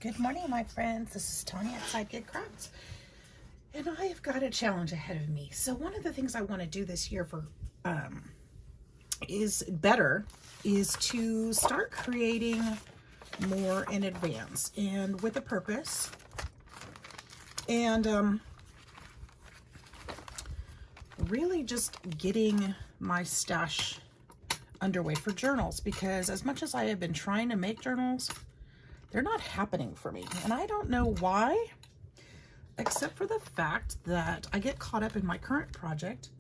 Good morning, my friends. This is Tanya at Sidegigcrafts, and I have got a challenge ahead of me. So one of the things I want to do this year for is to start creating more in advance and with a purpose, and really just getting my stash underway for journals, because as much as I have been trying to make journals, they're not happening for me. And I don't know why, except for the fact that I get caught up in my current project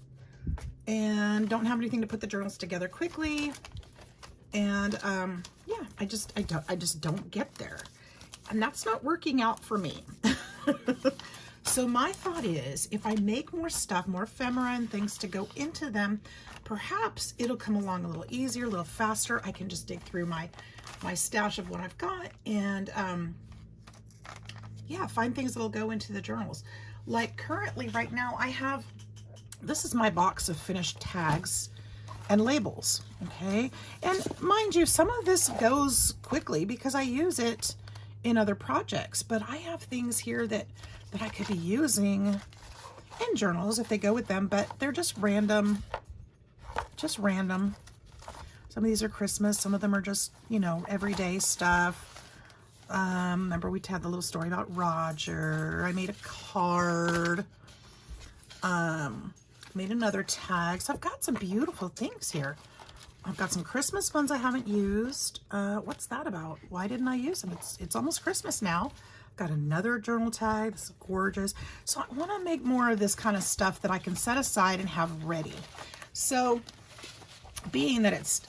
and don't have anything to put the journals together quickly. And yeah, I just don't get there. And that's not working out for me. So my thought is, if I make more stuff, more ephemera and things to go into them, perhaps it'll come along a little easier, a little faster. I can just dig through my stash of what I've got and yeah, find things that'll go into the journals. Like currently right now this is my box of finished tags and labels, okay? And mind you, some of this goes quickly because I use it in other projects, but I have things here that I could be using in journals if they go with them, but they're just random. Some of these are Christmas, some of them are just, you know, everyday stuff. Remember we had the little story about Roger. I made a card, made another tag. So I've got some beautiful things here. I've got some Christmas ones I haven't used. What's that about? Why didn't I use them? It's almost Christmas now. Got another journal tag. This is gorgeous. So I want to make more of this kind of stuff that I can set aside and have ready. So being that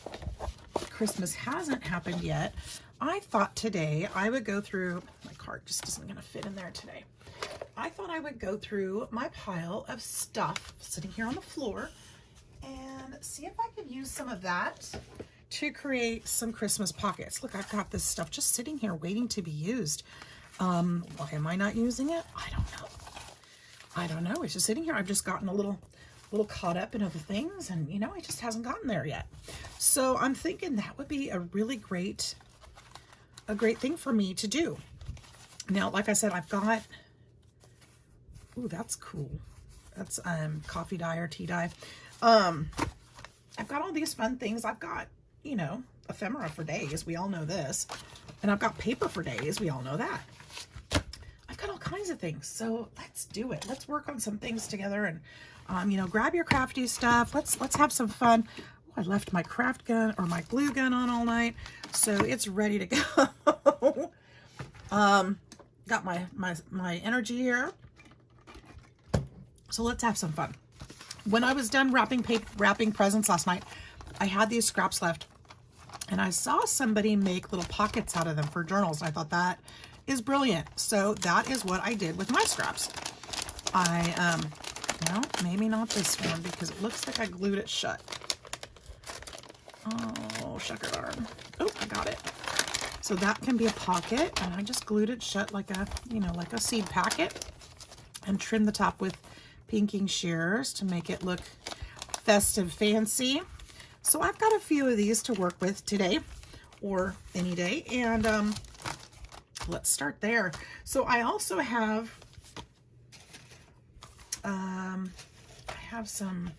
Christmas hasn't happened yet, I thought today I would go through, my card just isn't going to fit in there today. I thought I would go through my pile of stuff sitting here on the floor and see if I could use some of that to create some Christmas pockets. Look, I've got this stuff just sitting here waiting to be used. Why am I not using it? I don't know. It's just sitting here. I've just gotten a little caught up in other things, and you know, it just hasn't gotten there yet. So I'm thinking that would be a really great thing for me to do. Now, like I said, I've got, ooh, that's cool. That's coffee dye or tea dye. I've got all these fun things. I've got, you know, ephemera for days. We all know this. And I've got paper for days. We all know that. I've got all kinds of things. So let's do it. Let's work on some things together and, you know, grab your crafty stuff. Let's have some fun. Oh, I left my craft gun or my glue gun on all night, so it's ready to go. Got my energy here. So let's have some fun. When I was done wrapping presents last night, I had these scraps left, and I saw somebody make little pockets out of them for journals. And I thought that is brilliant. So that is what I did with my scraps. Well, maybe not this one because it looks like I glued it shut. Oh, shucker darn. Oh, I got it. So that can be a pocket, and I just glued it shut like a, you know, like a seed packet, and trimmed the top with pinking shears to make it look festive fancy. So I've got a few of these to work with today or any day, and let's start there. So I also have I have some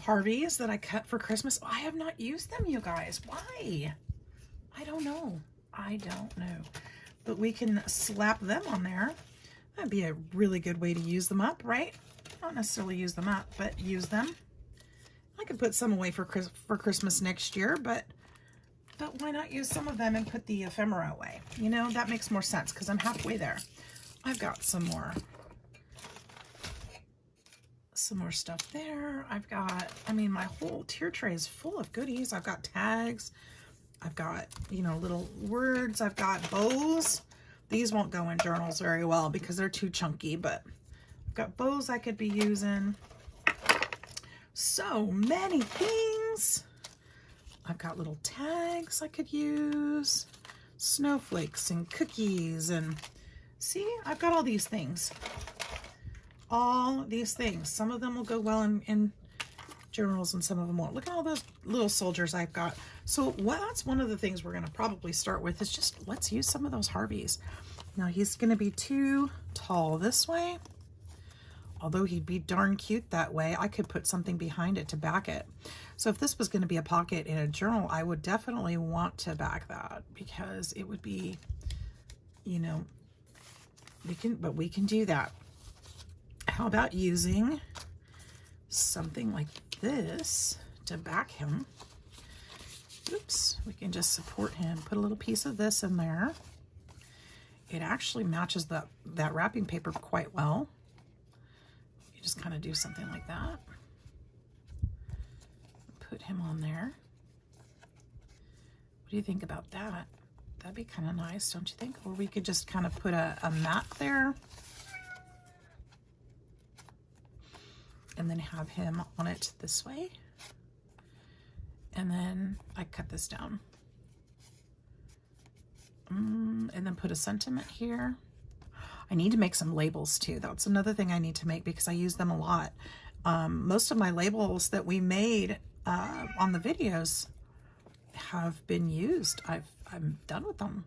Harveys that I cut for Christmas. I have not used them, you guys. Why? I don't know. But we can slap them on there. That'd be a really good way to use them up, right? Not necessarily use them up, but use them. I could put some away for Christmas next year, but why not use some of them and put the ephemera away? You know, that makes more sense because I'm halfway there. I've got some more stuff there. I've got, I mean, my whole tier tray is full of goodies. I've got tags. I've got, you know, little words. I've got bows. These won't go in journals very well because they're too chunky, but I've got bows I could be using. So many things. I've got little tags I could use, snowflakes and cookies, and see, I've got all these things. All these things. Some of them will go well in journals and some of them won't. Look at all those little soldiers I've got. So that's one of the things we're going to probably start with is just let's use some of those Harveys. Now he's going to be too tall this way. Although he'd be darn cute that way, I could put something behind it to back it. So if this was going to be a pocket in a journal, I would definitely want to back that, because it would be, you know, we can do that. How about using something like this to back him? Oops, we can just support him. Put a little piece of this in there. It actually matches that wrapping paper quite well. You just kind of do something like that. Put him on there. What do you think about that? That'd be kind of nice, don't you think? Or we could just kind of put a mat there and then have him on it this way. And then I cut this down. And then put a sentiment here. I need to make some labels too. That's another thing I need to make, because I use them a lot. Most of my labels that we made on the videos have been used. I'm done with them.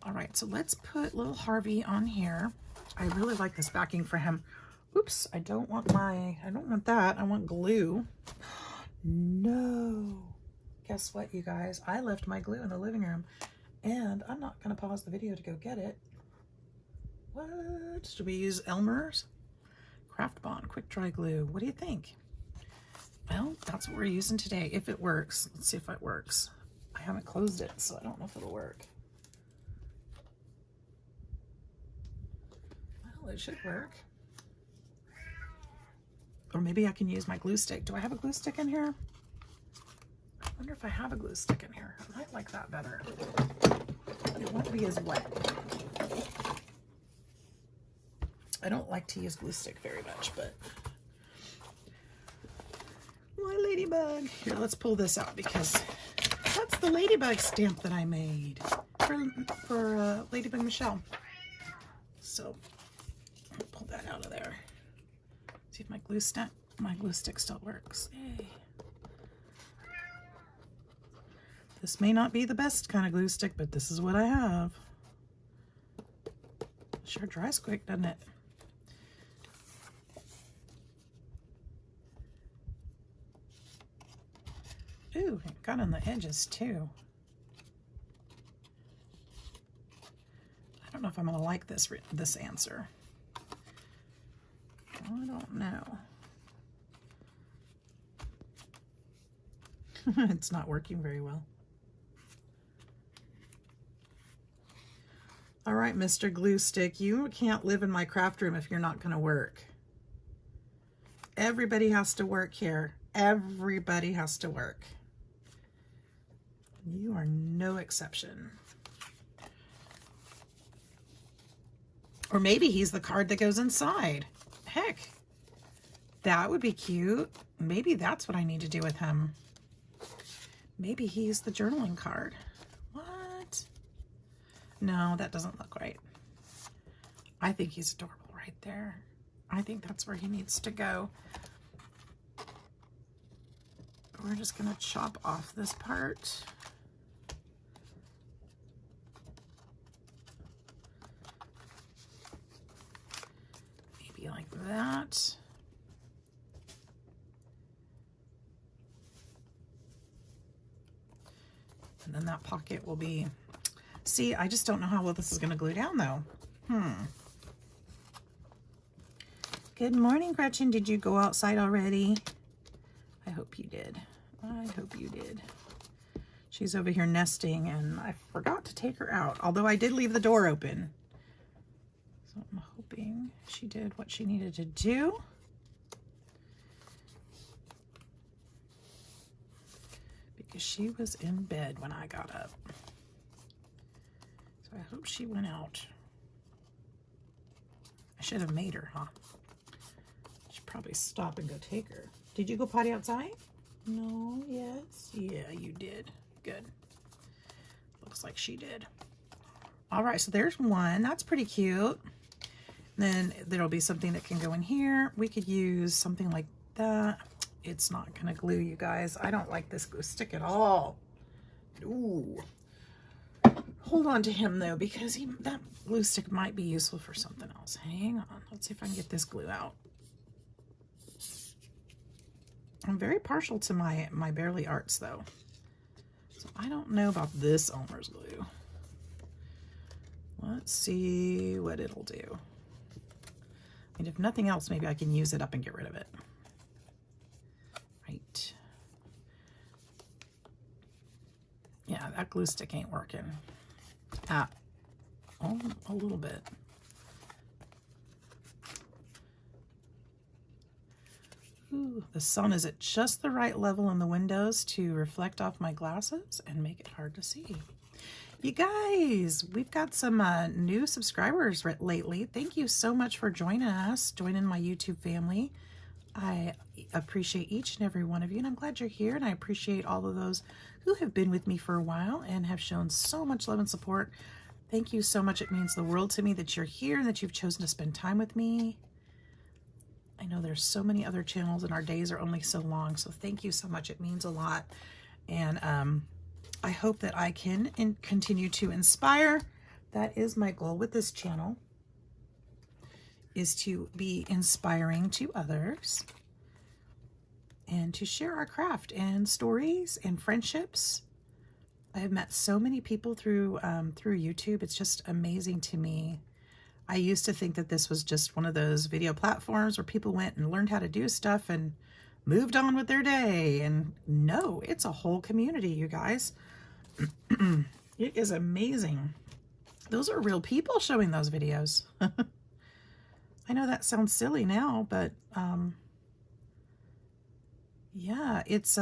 All right, so let's put little Harvey on here. I really like this backing for him. Oops, I don't want that. I want glue. No. Guess what, you guys? I left my glue in the living room, and I'm not going to pause the video to go get it. What? Should we use Elmer's Craft Bond Quick Dry Glue? What do you think? Well, that's what we're using today, if it works. Let's see if it works. I haven't closed it, so I don't know if it'll work. Well, it should work. Or maybe I can use my glue stick. Do I have a glue stick in here? I wonder if I have a glue stick in here. I might like that better. It won't be as wet. I don't like to use glue stick very much, but my ladybug. Here, let's pull this out, because that's the ladybug stamp that I made for Ladybug Michelle. So I'll pull that out of there. See if my glue stick still works. Yay. This may not be the best kind of glue stick, but this is what I have. Sure dries quick, doesn't it? Ooh, it got on the edges too. I don't know if I'm going to like this answer. I don't know. It's not working very well. All right, Mr. Glue Stick, you can't live in my craft room if you're not going to work. Everybody has to work here. Everybody has to work. You are no exception. Or maybe he's the card that goes inside. Heck, that would be cute. Maybe that's what I need to do with him. Maybe he's the journaling card. What? No, that doesn't look right. I think he's adorable right there. I think that's where he needs to go. We're just going to chop off this part. Maybe like that. And then that pocket will be... See, I just don't know how well this is going to glue down, though. Good morning, Gretchen. Did you go outside already? I hope you did. I hope you did. She's over here nesting, and I forgot to take her out, although I did leave the door open. So I'm hoping she did what she needed to do. Because she was in bed when I got up. So I hope she went out. I should have made her, huh? I should probably stop and go take her. Did you go potty outside? No, yes. Yeah, you did. Good. Looks like she did. All right, so there's one. That's pretty cute. Then there'll be something that can go in here. We could use something like that. It's not going to glue, you guys. I don't like this glue stick at all. Ooh. Hold on to him, though, because glue stick might be useful for something else. Hang on. Let's see if I can get this glue out. I'm very partial to my Bearly Arts though. So I don't know about this Elmer's glue. Let's see what it'll do. I mean, if nothing else, maybe I can use it up and get rid of it. Right. Yeah, that glue stick ain't working. Ah, oh, a little bit. Ooh, the sun is at just the right level in the windows to reflect off my glasses and make it hard to see. You guys, we've got some new subscribers lately. Thank you so much for joining us, joining my YouTube family. I appreciate each and every one of you, and I'm glad you're here, and I appreciate all of those who have been with me for a while and have shown so much love and support. Thank you so much. It means the world to me that you're here and that you've chosen to spend time with me. I know there's so many other channels and our days are only so long, so thank you so much. It means a lot. And I hope that I can continue to inspire. That is my goal with this channel, is to be inspiring to others and to share our craft and stories and friendships. I have met so many people through YouTube. It's just amazing to me. I used to think that this was just one of those video platforms where people went and learned how to do stuff and moved on with their day. And no, it's a whole community, you guys. It is amazing. Those are real people showing those videos. I know that sounds silly now, but yeah, it's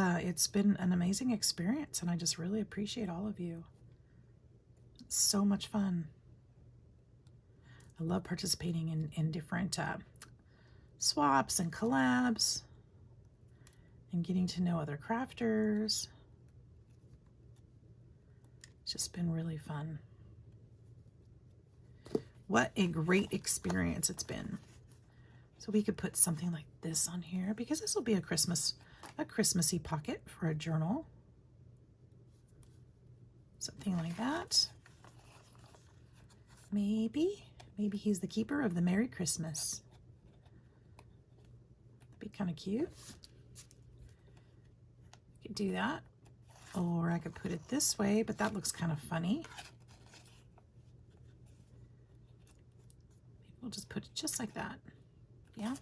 been an amazing experience, and I just really appreciate all of you. It's so much fun. I love participating in different swaps and collabs and getting to know other crafters. It's just been really fun. What a great experience it's been. So we could put something like this on here, because this will be a Christmassy pocket for a journal. Something like that. Maybe he's the keeper of the Merry Christmas. That'd be kind of cute. I could do that. Or I could put it this way, but that looks kind of funny. We'll just put it just like that. Yeah.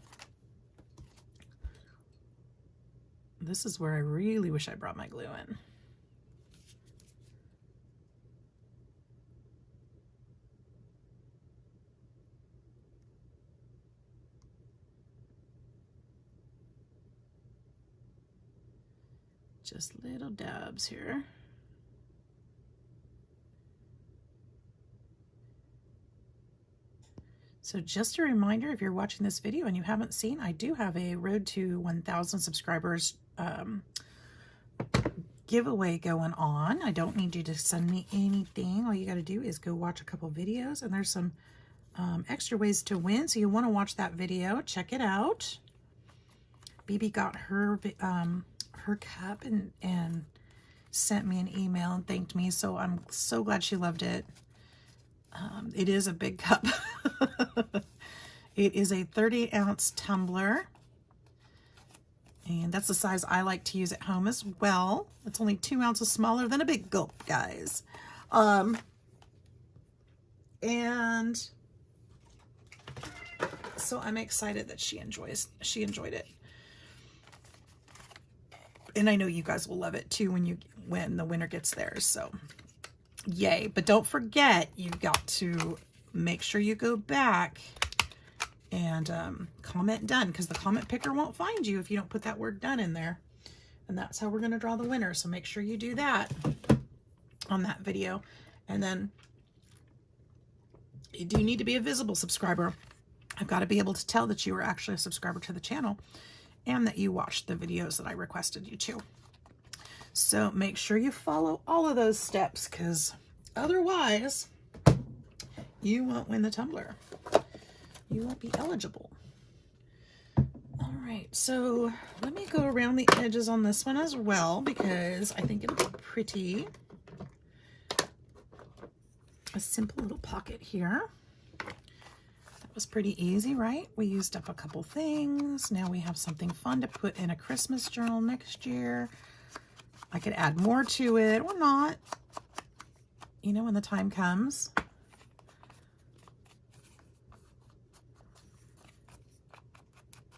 This is where I really wish I brought my glue in. Just little dabs here. So just a reminder, if you're watching this video and you haven't seen, I do have a Road to 1,000 subscribers giveaway going on. I don't need you to send me anything. All you got to do is go watch a couple videos, and there's some extra ways to win. So you want to watch that video, check it out. BB got her cup and sent me an email and thanked me, so I'm so glad she loved it. It is a big cup. It is a 30-ounce tumbler, and that's the size I like to use at home as well. It's only 2 ounces smaller than a big gulp, guys. And so I'm excited that she enjoyed it. And I know you guys will love it too when the winner gets theirs. So yay. But don't forget, you've got to make sure you go back and comment done, because the comment picker won't find you if you don't put that word done in there. And that's how we're going to draw the winner. So make sure you do that on that video. And then you do need to be a visible subscriber. I've got to be able to tell that you are actually a subscriber to the channel and that you watched the videos that I requested you to. So make sure you follow all of those steps, because otherwise you won't win the tumbler. You won't be eligible. All right, so let me go around the edges on this one as well, because I think it'll be pretty. a simple little pocket here. That was pretty easy, right? We used up a couple things. Now we have something fun to put in a Christmas journal next year. I could add more to it or not, you know, when the time comes.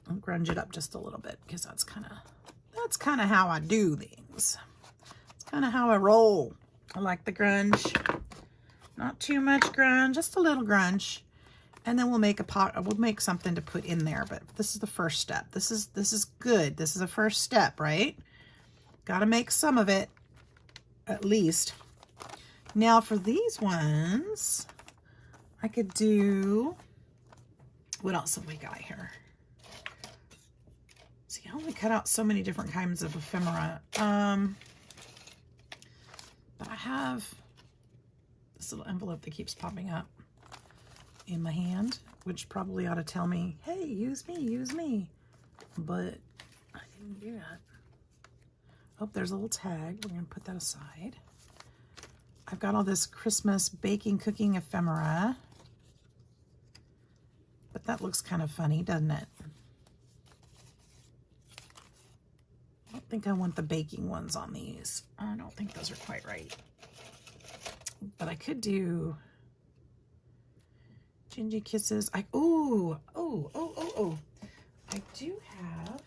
I'll grunge it up just a little bit because that's kind of how I do things. It's kind of how I roll. I like the grunge. Not too much grunge, just a little grunge. And then we'll make we'll make something to put in there, but this is the first step. This is good. This is a first step, right? Got to make some of it at least. Now for these ones, I could do, what else have we got here? See, I only cut out so many different kinds of ephemera. But I have this little envelope that keeps popping up in my hand, which probably ought to tell me, hey, use me. But I didn't do that. Oh, there's a little tag. We're going to put that aside. I've got all this Christmas baking, cooking ephemera. But that looks kind of funny, doesn't it? I don't think I want the baking ones on these. I don't think those are quite right. But I could do Gingy Kisses. I do have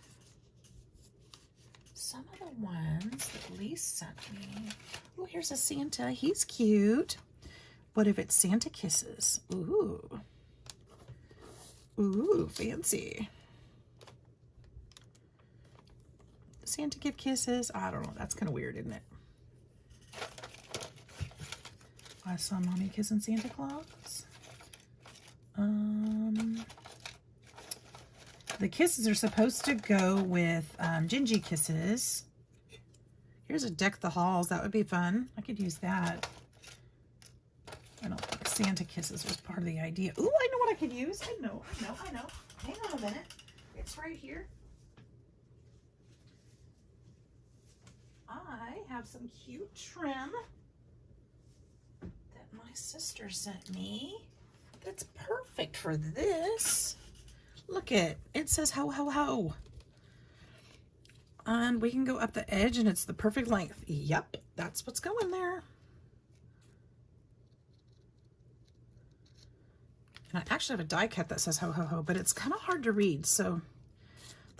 some of the ones that Lise sent me. Oh, here's a Santa. He's cute. What if it's Santa Kisses? Ooh. Ooh, fancy. Santa give kisses? I don't know. That's kind of weird, isn't it? I saw Mommy kissing Santa Claus. The kisses are supposed to go with Gingy Kisses. Here's a Deck the Halls. That would be fun. I could use that. I don't think Santa Kisses was part of the idea. Ooh, I know what I could use. I know. Hang on a minute. It's right here. I have some cute trim that my sister sent me that's perfect for this. Look it says ho ho ho. And we can go up the edge and it's the perfect length. Yep, that's what's going there. And I actually have a die cut that says ho ho ho, but it's kind of hard to read, so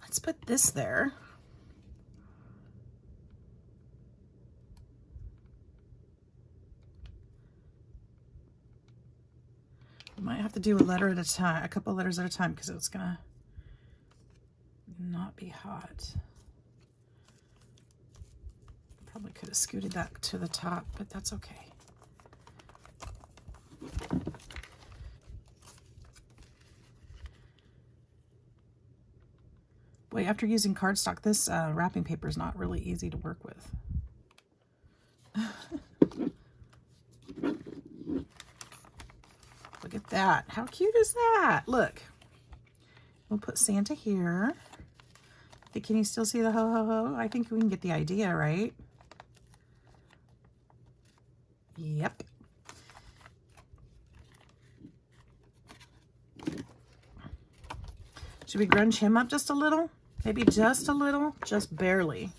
let's put this there. We might have to do a letter at a time, a couple letters at a time, because it's gonna not be hot. Probably could have scooted that to the top, but that's okay. Wait, after using cardstock, this wrapping paper is not really easy to work with. Look at that. How cute is that? Look. We'll put Santa here. Can you still see the ho ho ho? I think we can get the idea, right? Yep. Should we grunge him up just a little? Maybe just a little? Just barely.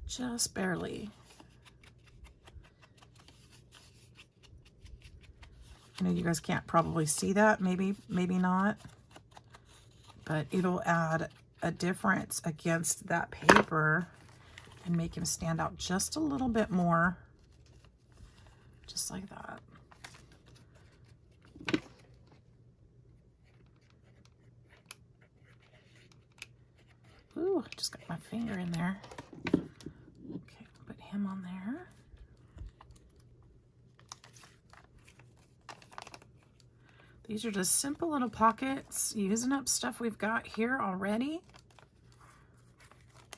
Just barely. I know you guys can't probably see that. Maybe not. But it'll add a difference against that paper and make him stand out just a little bit more. Just like that. Ooh, I just got my finger in there. Okay, put him on there. These are just simple little pockets, using up stuff we've got here already.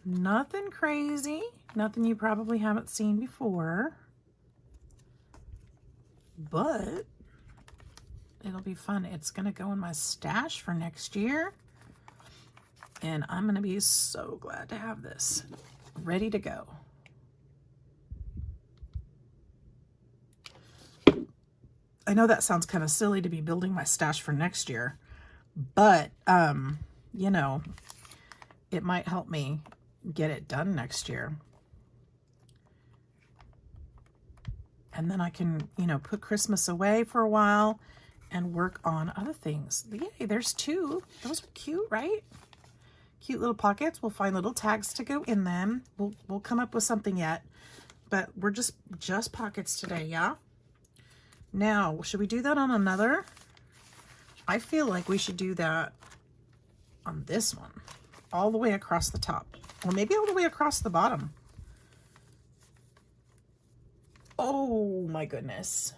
Nothing crazy, nothing you probably haven't seen before. But it'll be fun. It's gonna go in my stash for next year. And I'm gonna be so glad to have this ready to go. I know that sounds kind of silly to be building my stash for next year, but, you know, it might help me get it done next year. And then I can, you know, put Christmas away for a while and work on other things. Yay, there's 2. Those are cute, right? Cute little pockets. We'll find little tags to go in them. We'll come up with something yet, but we're just pockets today, yeah? Now, should we do that on another? I feel like we should do that on this one, all the way across the top, or maybe all the way across the bottom. Oh my goodness.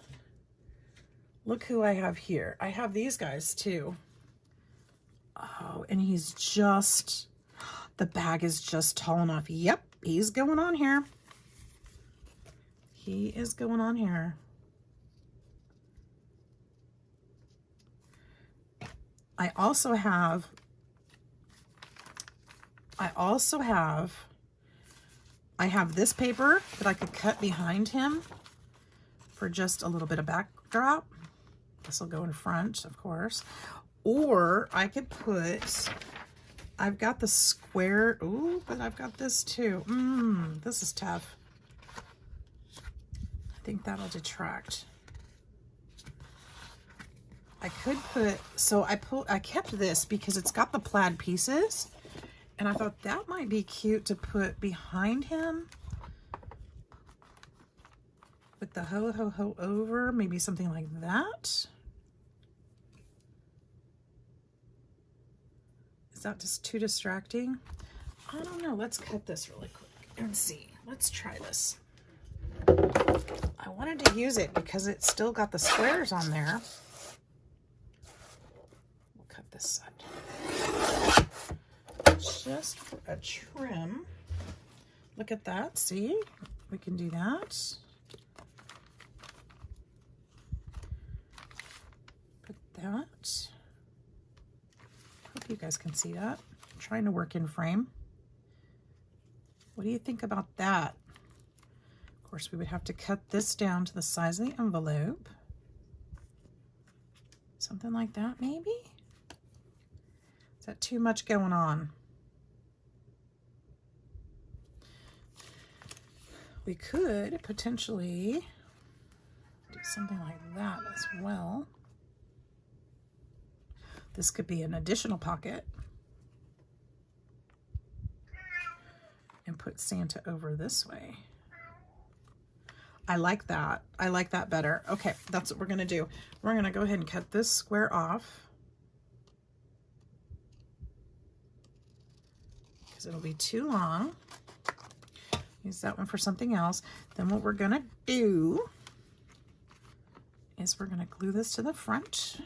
Look who I have here. I have these guys too. Oh, and he's just, the bag is just tall enough. Yep, he's going on here. He is going on here. I also have this paper that I could cut behind him for just a little bit of backdrop. This will go in front, of course. Or I could put, I've got the square, ooh, but I've got this too. This is tough. I think that'll detract. I could put, so I kept this because it's got the plaid pieces, and I thought that might be cute to put behind him with the ho ho ho over, maybe something like that. Is that just too distracting? I don't know. Let's cut this really quick and see. Let's try this. I wanted to use it because it's still got the squares on there. This side just for a trim. Look at that. See, we can do that. Put that. Hope you guys can see that. I'm trying to work in frame. What do you think about that? Of course, we would have to cut this down to the size of the envelope. Something like that, maybe? Is that too much going on? We could potentially do something like that as well. This could be an additional pocket. And put Santa over this way. I like that. I like that better. Okay, that's what we're gonna do. We're gonna go ahead and cut this square off. It'll be too long. Use that one for something else. Then what we're gonna do is we're gonna glue this to the front.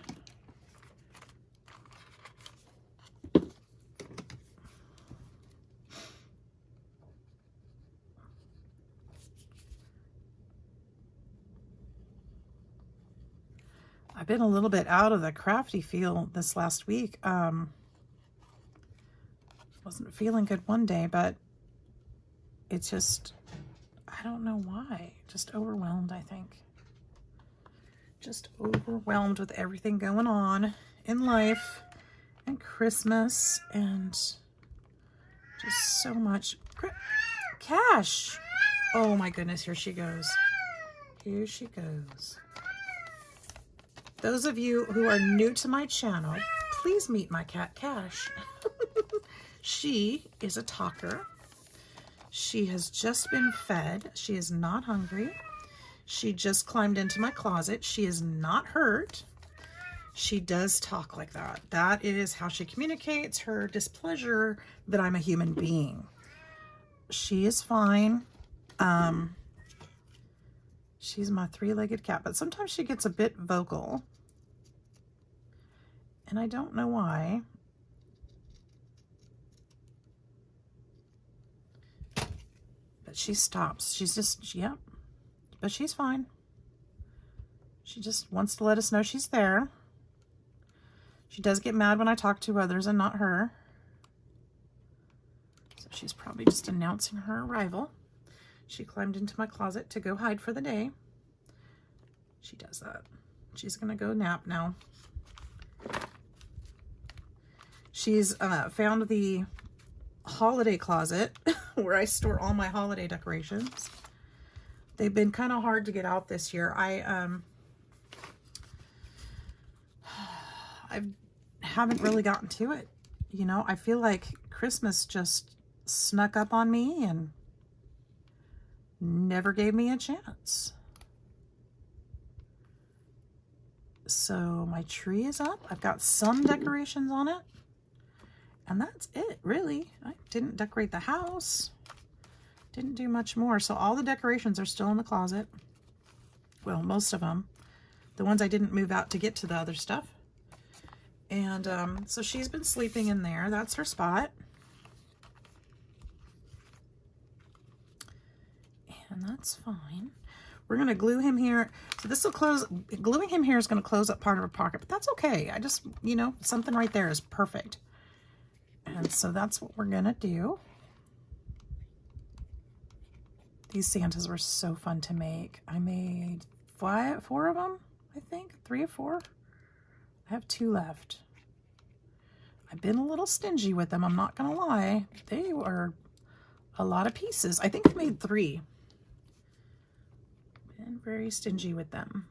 I've been a little bit out of the crafty feel this last week. Wasn't feeling good one day, but it's just, I don't know why, just overwhelmed, I think. Just overwhelmed with everything going on in life and Christmas and just so much cash. Oh my goodness, here she goes. Here she goes. Those of you who are new to my channel, please meet my cat Cash. She is a talker. She has just been fed. She is not hungry. She just climbed into my closet. She is not hurt. She does talk like that. That is how she communicates her displeasure that I'm a human being. She is fine. She's my three-legged cat, but sometimes she gets a bit vocal. And I don't know why. But she stops. She's just, yep. But she's fine. She just wants to let us know she's there. She does get mad when I talk to others and not her. So she's probably just announcing her arrival. She climbed into my closet to go hide for the day. She does that. She's gonna go nap now. She's found the holiday closet where I store all my holiday decorations. They've been kind of hard to get out this year. I haven't really gotten to it. You know, I feel like Christmas just snuck up on me and never gave me a chance. So my tree is up. I've got some decorations on it. And that's it, really. I didn't decorate the house. Didn't do much more. So all the decorations are still in the closet. Well, most of them. The ones I didn't move out to get to the other stuff. And so she's been sleeping in there. That's her spot. And that's fine. We're going to glue him here. So this will close. Gluing him here is going to close up part of her pocket. But that's okay. I just, you know, something right there is perfect. And so that's what we're going to do. These Santas were so fun to make. I made 4 of them, I think. 3 or 4. I have 2 left. I've been a little stingy with them, I'm not going to lie. They were a lot of pieces. I think I made 3. Been very stingy with them.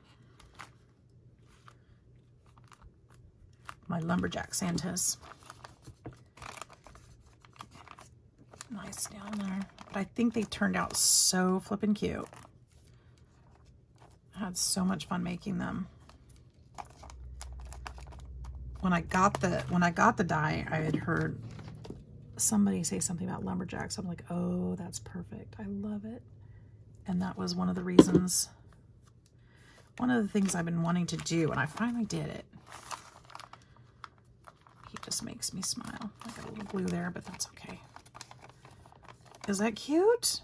My lumberjack Santas. Nice down there. But I think they turned out so flippin' cute. I had so much fun making them. When I got the die, I had heard somebody say something about lumberjacks. I'm like, oh, that's perfect. I love it. And that was one of the reasons, one of the things I've been wanting to do, and I finally did it. He just makes me smile. I got a little glue there, but that's okay. Is that cute?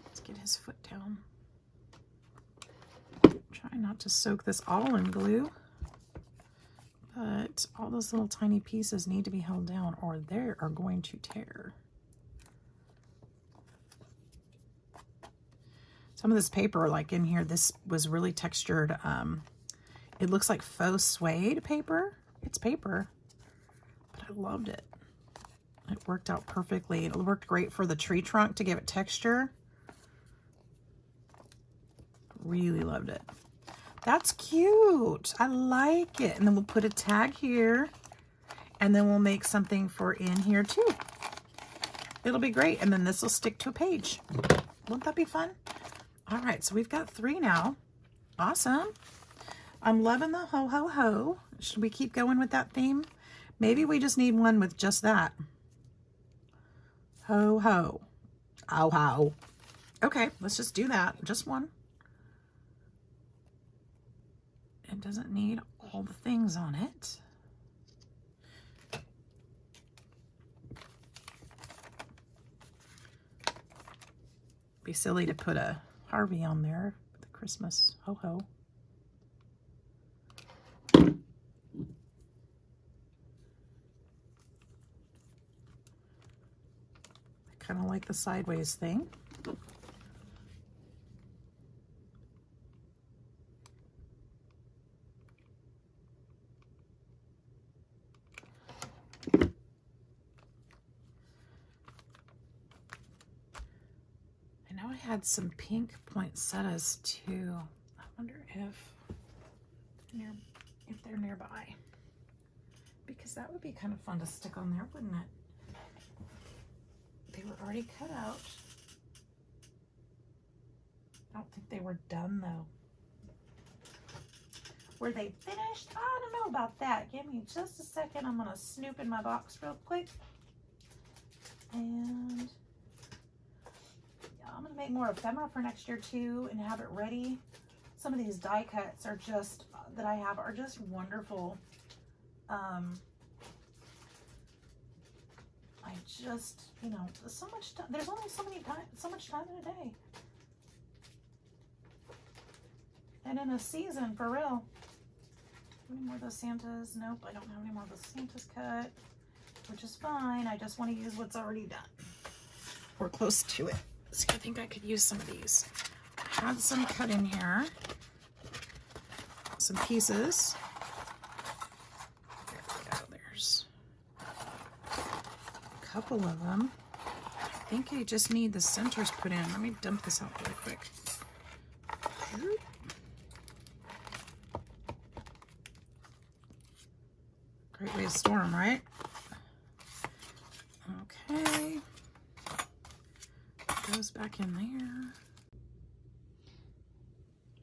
Let's get his foot down. Try not to soak this all in glue, but all those little tiny pieces need to be held down or they are going to tear. Some of this paper, like in here, this was really textured. It looks like faux suede paper. It's paper, but I loved it. It worked out perfectly. It worked great for the tree trunk to give it texture. Really loved it. That's cute. I like it. And then we'll put a tag here. And then we'll make something for in here too. It'll be great. And then this will stick to a page. Won't that be fun? All right, so we've got 3 now. Awesome. I'm loving the ho, ho, ho. Should we keep going with that theme? Maybe we just need one with just that. Ho, ho. Ow, how. Okay, let's just do that. Just one. It doesn't need all the things on it. Be silly to put a Harvey on there with the Christmas ho-ho. I kind of like the sideways thing. I had some pink poinsettias too. I wonder if they're nearby, because that would be kind of fun to stick on there, wouldn't it? They were already cut out. I don't think they were done though. Were they finished? I don't know about that. Give me just a second. I'm gonna snoop in my box real quick. And I'm going to make more ephemera for next year too and have it ready. Some of these die cuts are just, that I have are just wonderful. I just, you know, so much time. There's only so much time in a day. And in a season, for real. Any more of those Santas? Nope, I don't have any more of those Santas cut, which is fine. I just want to use what's already done. We're close to it. See, I think I could use some of these. I had some cut in here. some pieces. There we go. There's a couple of them. I think I just need the centers put in. Let me dump this out really quick. Great way to store them, right? Okay. Goes back in there.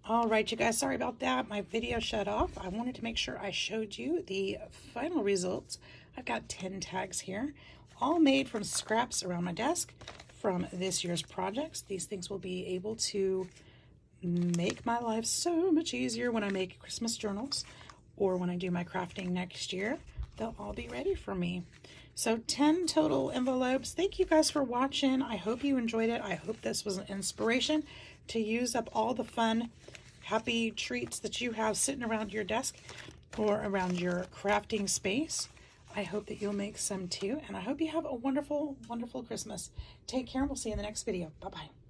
All right, you guys, sorry about that. My video shut off. I wanted to make sure I showed you the final results. I've got 10 tags here, all made from scraps around my desk from this year's projects. These things will be able to make my life so much easier when I make Christmas journals or when I do my crafting next year. They'll all be ready for me. So 10 total envelopes. Thank you guys for watching. I hope you enjoyed it. I hope this was an inspiration to use up all the fun, happy treats that you have sitting around your desk or around your crafting space. I hope that you'll make some too. And I hope you have a wonderful, wonderful Christmas. Take care and we'll see you in the next video. Bye-bye.